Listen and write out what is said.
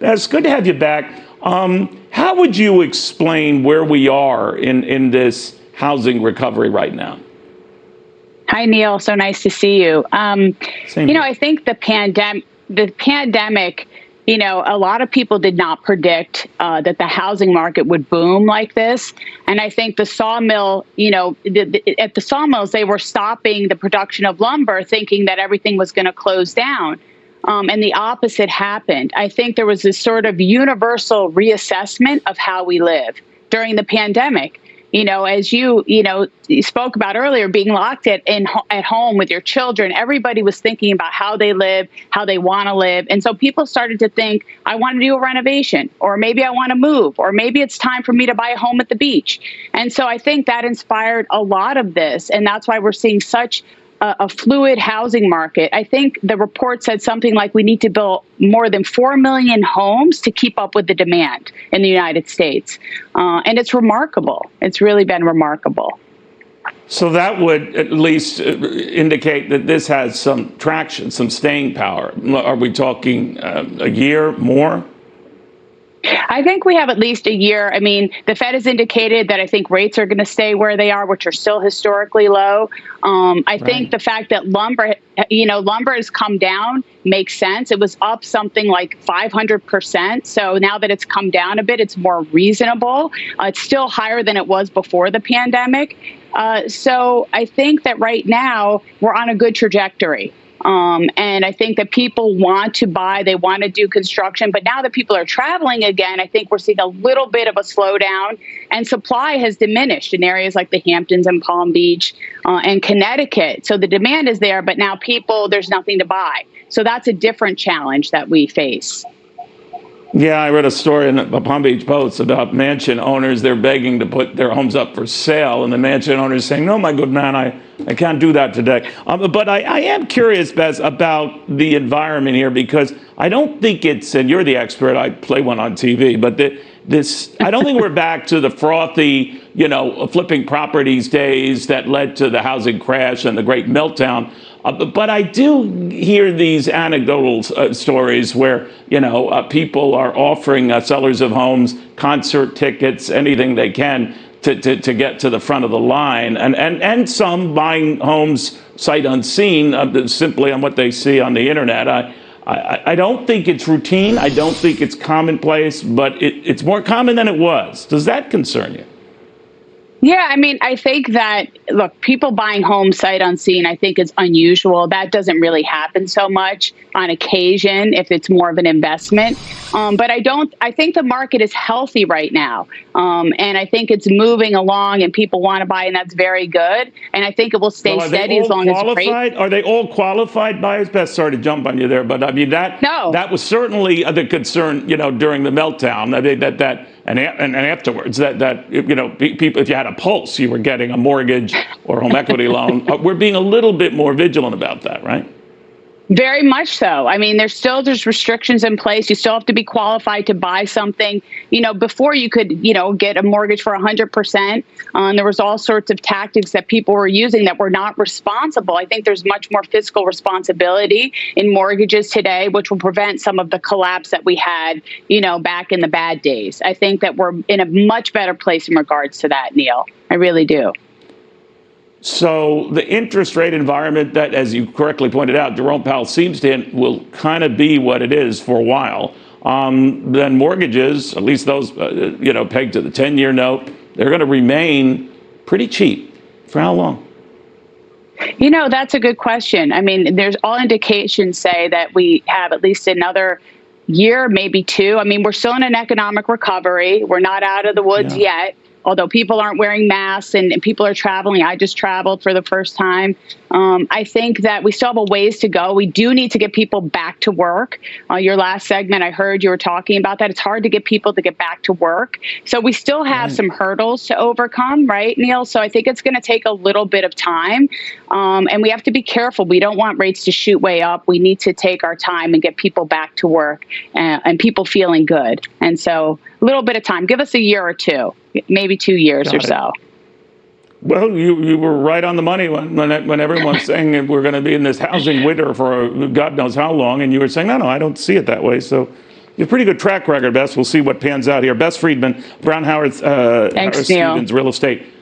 It's good to have you back. How would you explain where we are in this housing recovery right now? Hi, Neil. So nice to see you. Same here. I think the pandemic, a lot of people did not predict that the housing market would boom like this. And I think the sawmill, at the sawmills, they were stopping the production of lumber, thinking that everything was going to close down. And the opposite happened. I think there was this sort of universal reassessment of how we live during the pandemic. As you spoke about earlier, being locked at home with your children, everybody was thinking about how they live, how they want to live. And so people started to think, I want to do a renovation, or maybe I want to move, or maybe it's time for me to buy a home at the beach. And so I think that inspired a lot of this. And that's why we're seeing such a fluid housing market. I think the report said something like we need to build more than 4 million homes to keep up with the demand in the United States. And it's remarkable. It's really been remarkable. So that would at least indicate that this has some traction, some staying power. Are we talking a year, more? I think we have at least a year. I mean, the Fed has indicated that I think rates are going to stay where they are, which are still historically low. I think the fact that lumber has come down makes sense. It was up something like 500%. So now that it's come down a bit, it's more reasonable. It's still higher than it was before the pandemic. So I think that right now we're on a good trajectory. And I think that people want to buy, they want to do construction, but now that people are traveling again, I think we're seeing a little bit of a slowdown, and supply has diminished in areas like the Hamptons and Palm Beach and Connecticut. So the demand is there, but now there's nothing to buy. So that's a different challenge that we face. Yeah, I read a story in the Palm Beach Post about mansion owners. They're begging to put their homes up for sale, and the mansion owners saying, no, my good man, I can't do that today. But I am curious, Bess, about the environment here, because I don't think it's, and you're the expert, I play one on TV, but I don't think we're back to the frothy, flipping properties days that led to the housing crash and the great meltdown. But I do hear these anecdotal stories where, people are offering sellers of homes concert tickets, anything they can to get to the front of the line, and some buying homes sight unseen simply on what they see on the internet. I don't think it's routine. I don't think it's commonplace, but it's more common than it was. Does that concern you? Yeah, I mean, I think that, look, people buying homes sight unseen, I think is unusual. That doesn't really happen so much on occasion if it's more of an investment. But I think the market is healthy right now. And I think it's moving along and people want to buy, and that's very good. And I think it will stay steady as long as rates. Are they all qualified buyers? Best, sorry to jump on you there, but I mean, that was certainly the concern, during the meltdown. I mean, and afterwards, people, if you had a pulse, you were getting a mortgage or home equity loan. We're being a little bit more vigilant about that, right? Very much so. I mean, there's restrictions in place. You still have to be qualified to buy something. Before you could, get a mortgage for 100%. There was all sorts of tactics that people were using that were not responsible. I think there's much more fiscal responsibility in mortgages today, which will prevent some of the collapse that we had, back in the bad days. I think that we're in a much better place in regards to that, Neil. I really do. So the interest rate environment that, as you correctly pointed out, Jerome Powell seems to hint will kind of be what it is for a while. Then mortgages, at least those, pegged to the 10-year note, they're going to remain pretty cheap. For how long? That's a good question. I mean, there's all indications say that we have at least another year, maybe two. I mean, we're still in an economic recovery. We're not out of the woods yet. Although people aren't wearing masks and people are traveling. I just traveled for the first time. I think that we still have a ways to go. We do need to get people back to work. Your last segment, I heard you were talking about that. It's hard to get people to get back to work. So we still have some hurdles to overcome, right, Neil? So I think it's going to take a little bit of time. And we have to be careful. We don't want rates to shoot way up. We need to take our time and get people back to work and people feeling good. And so a little bit of time. Give us a year or two, maybe 2 years or so. Well, you were right on the money when everyone's saying that we're going to be in this housing winter for God knows how long, and you were saying, no, I don't see it that way. So You have a pretty good track record, Bess. We'll see what pans out here. Bess Freedman, Brown Howard Thanks, Neil. Stevens Real Estate